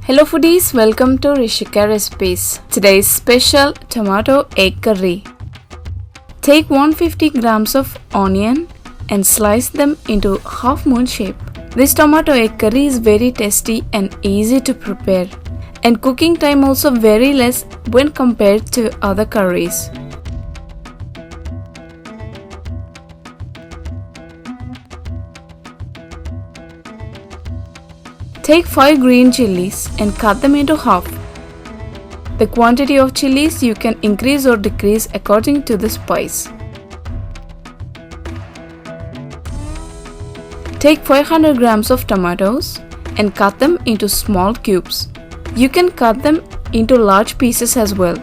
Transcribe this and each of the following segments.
Hello foodies, welcome to Rishika recipes. Today's special tomato egg curry. Take 150 grams of onion and slice them into half moon shape. This tomato egg curry is very tasty and easy to prepare, and cooking time also very less when compared to other curries. Take 5 green chillies and cut them into half. The quantity of chillies you can increase or decrease according to the spice. Take 500 grams of tomatoes and cut them into small cubes. You can cut them into large pieces as well,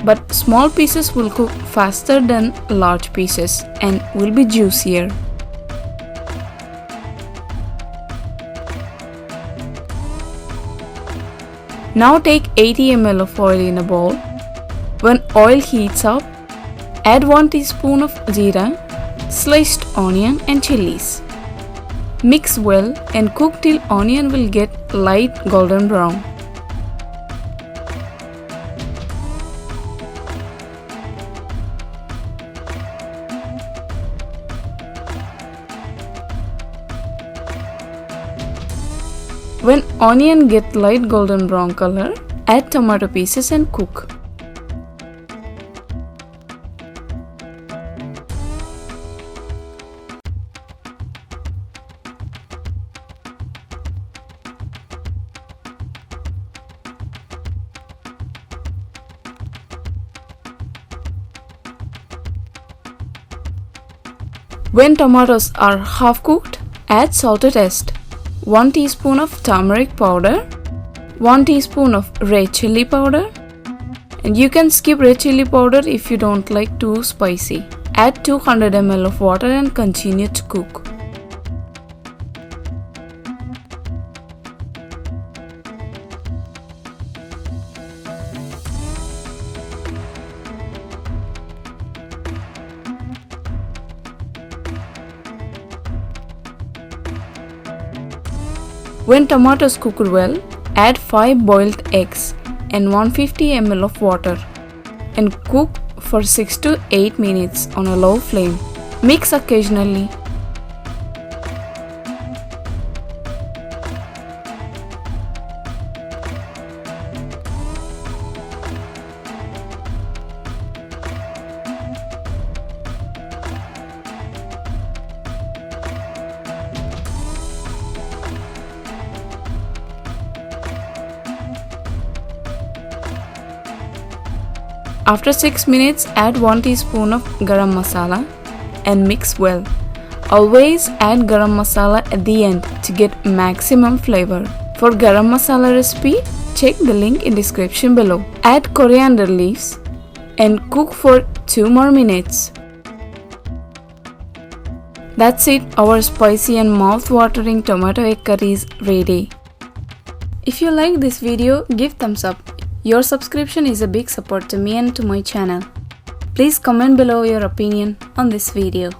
but small pieces will cook faster than large pieces and will be juicier. Now take 80 ml of oil in a bowl. When oil heats up, add 1 teaspoon of jeera, sliced onion and chillies. Mix well and cook till onion will get light golden brown. When onion get light golden brown color, add tomato pieces and cook. When tomatoes are half cooked, add salt to taste. 1 teaspoon of turmeric powder, 1 teaspoon of red chilli powder, and you can skip red chilli powder if you don't like too spicy. Add 200 ml of water and continue to cook. When tomatoes cooked well, add 5 boiled eggs and 150 ml of water and cook for 6 to 8 minutes on a low flame. Mix occasionally. After 6 minutes, add 1 teaspoon of Garam Masala and mix well. Always add Garam Masala at the end to get maximum flavor. For Garam Masala recipe, check the link in description below. Add coriander leaves and cook for 2 more minutes. That's it, our spicy and mouth-watering tomato egg curry is ready. If you like this video, give thumbs up. Your subscription is a big support to me and to my channel. Please comment below your opinion on this video.